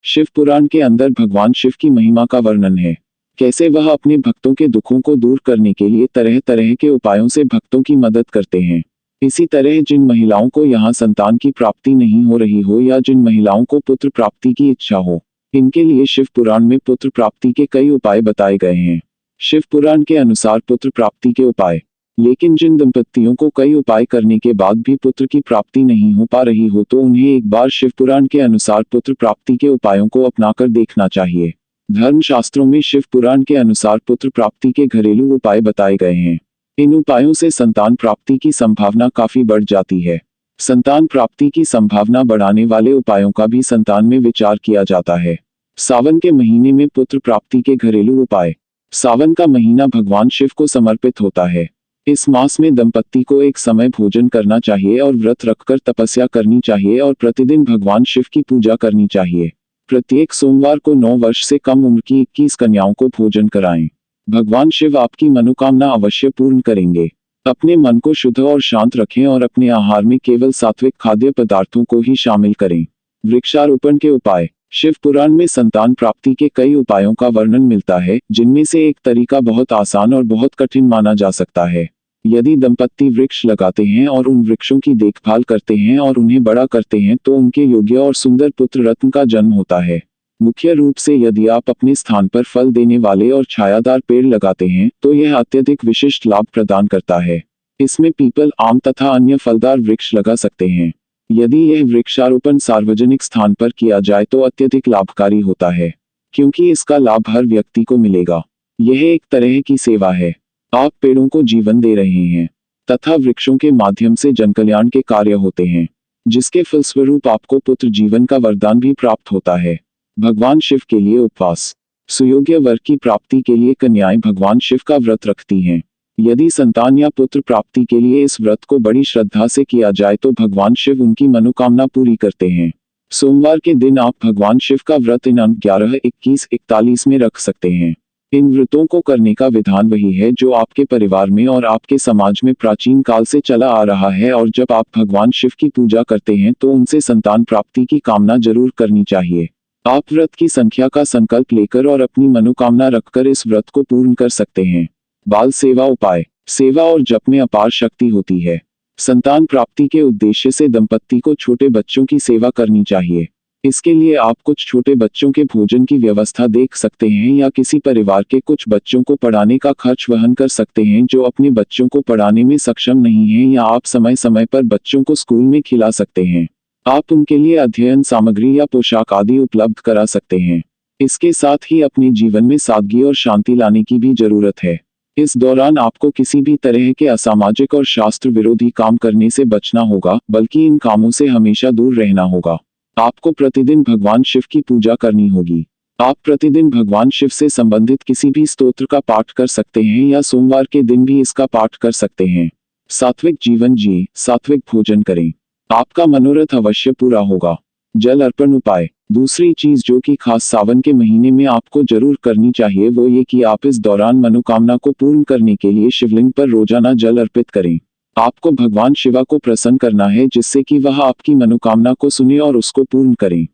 शिव पुराण के अंदर भगवान शिव की महिमा का वर्णन है। कैसे वह अपने भक्तों के दुखों को दूर करने के लिए तरह तरह के उपायों से भक्तों की मदद करते हैं। इसी तरह जिन महिलाओं को यहाँ संतान की प्राप्ति नहीं हो रही हो या जिन महिलाओं को पुत्र प्राप्ति की इच्छा हो, इनके लिए शिव पुराण में पुत्र प्राप्ति के कई उपाय बताए गए हैं। शिव पुराण के अनुसार पुत्र प्राप्ति के उपाय। लेकिन जिन दंपतियों को कई उपाय करने के बाद भी पुत्र की प्राप्ति नहीं हो पा रही हो तो उन्हें एक बार शिव पुराण के अनुसार पुत्र प्राप्ति के उपायों को अपनाकर देखना चाहिए। धर्मशास्त्रों में शिव पुराण के अनुसार पुत्र प्राप्ति के घरेलू उपाय बताए गए हैं। इन उपायों से संतान प्राप्ति की संभावना काफी बढ़ जाती है। संतान प्राप्ति की संभावना बढ़ाने वाले उपायों का भी संतान में विचार किया जाता है। सावन के महीने में पुत्र प्राप्ति के घरेलू उपाय। सावन का महीना भगवान शिव को समर्पित होता है। इस मास में दंपति को एक समय भोजन करना चाहिए और व्रत रखकर तपस्या करनी चाहिए और प्रतिदिन भगवान शिव की पूजा करनी चाहिए। प्रत्येक सोमवार को 9 वर्ष से कम उम्र की 21 कन्याओं को भोजन कराएं। भगवान शिव आपकी मनोकामना अवश्य पूर्ण करेंगे। अपने मन को शुद्ध और शांत रखें और अपने आहार में केवल सात्विक खाद्य पदार्थों को ही शामिल करें। वृक्षारोपण के उपाय। शिव पुराण में संतान प्राप्ति के कई उपायों का वर्णन मिलता है, जिनमें से एक तरीका बहुत आसान और बहुत कठिन माना जा सकता है। यदि दंपति वृक्ष लगाते हैं और उन वृक्षों की देखभाल करते हैं और उन्हें बड़ा करते हैं तो उनके योग्य और सुंदर पुत्र रत्न का जन्म होता है। मुख्य रूप से यदि आप अपने स्थान पर फल देने वाले और छायादार पेड़ लगाते हैं तो यह अत्यधिक विशिष्ट लाभ प्रदान करता है। इसमें पीपल, आम तथा अन्य फलदार वृक्ष लगा सकते हैं। यदि यह वृक्षारोपण सार्वजनिक स्थान पर किया जाए तो अत्यधिक लाभकारी होता है, क्योंकि इसका लाभ हर व्यक्ति को मिलेगा। यह एक तरह की सेवा है। आप पेड़ों को जीवन दे रहे हैं तथा वृक्षों के माध्यम से जनकल्याण के कार्य होते हैं, जिसके फलस्वरूप आपको पुत्र जीवन का वरदान भी प्राप्त होता है। भगवान शिव के लिए उपवास। सुयोग्य वर की प्राप्ति के लिए कन्याएं भगवान शिव का व्रत रखती हैं। यदि संतान या पुत्र प्राप्ति के लिए इस व्रत को बड़ी श्रद्धा से किया जाए तो भगवान शिव उनकी मनोकामना पूरी करते हैं। सोमवार के दिन आप भगवान शिव का व्रत इन 11, 21, 41 में रख सकते हैं। इन व्रतों को करने का विधान वही है जो आपके परिवार में और आपके समाज में प्राचीन काल से चला आ रहा है, और जब आप भगवान शिव की पूजा करते हैं तो उनसे संतान प्राप्ति की कामना जरूर करनी चाहिए। आप व्रत की संख्या का संकल्प लेकर और अपनी मनोकामना रखकर इस व्रत को पूर्ण कर सकते हैं। बाल सेवा उपाय। सेवा और जप में अपार शक्ति होती है। संतान प्राप्ति के उद्देश्य से दंपति को छोटे बच्चों की सेवा करनी चाहिए। इसके लिए आप कुछ छोटे बच्चों के भोजन की व्यवस्था देख सकते हैं या किसी परिवार के कुछ बच्चों को पढ़ाने का खर्च वहन कर सकते हैं जो अपने बच्चों को पढ़ाने में सक्षम नहीं हैं, या आप समय समय पर बच्चों को स्कूल में खिला सकते हैं। आप उनके लिए अध्ययन सामग्री या पोशाक आदि उपलब्ध करा सकते हैं। इसके साथ ही अपने जीवन में सादगी और शांति लाने की भी जरूरत है। इस दौरान आपको किसी भी तरह के असामाजिक और शास्त्र विरोधी काम करने से बचना होगा, बल्कि इन कामों से हमेशा दूर रहना होगा। आपको प्रतिदिन भगवान शिव की पूजा करनी होगी। आप प्रतिदिन भगवान शिव से संबंधित किसी भी स्तोत्र का पाठ कर सकते हैं या सोमवार के दिन भी इसका पाठ कर सकते हैं। सात्विक जीवन जिए, सात्विक भोजन करें, आपका मनोरथ अवश्य पूरा होगा। जल अर्पण उपाय। दूसरी चीज जो कि खास सावन के महीने में आपको जरूर करनी चाहिए वो ये कि आप इस दौरान मनोकामना को पूर्ण करने के लिए शिवलिंग पर रोजाना जल अर्पित करें। आपको भगवान शिवा को प्रसन्न करना है जिससे कि वह आपकी मनोकामना को सुने और उसको पूर्ण करें।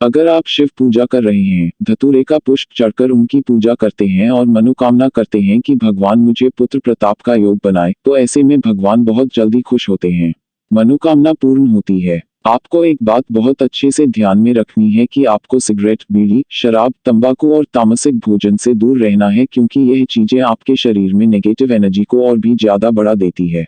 अगर आप शिव पूजा कर रहे हैं, धतूरे का पुष्प चढ़कर उनकी पूजा करते हैं और मनोकामना करते हैं कि भगवान मुझे पुत्र प्रताप का योग बनाए, तो ऐसे में भगवान बहुत जल्दी खुश होते हैं, मनोकामना पूर्ण होती है। आपको एक बात बहुत अच्छे से ध्यान में रखनी है कि आपको सिगरेट, बीड़ी, शराब, तंबाकू और तामसिक भोजन से दूर रहना है, क्योंकि यह चीजें आपके शरीर में नेगेटिव एनर्जी को और भी ज्यादा बढ़ा देती है।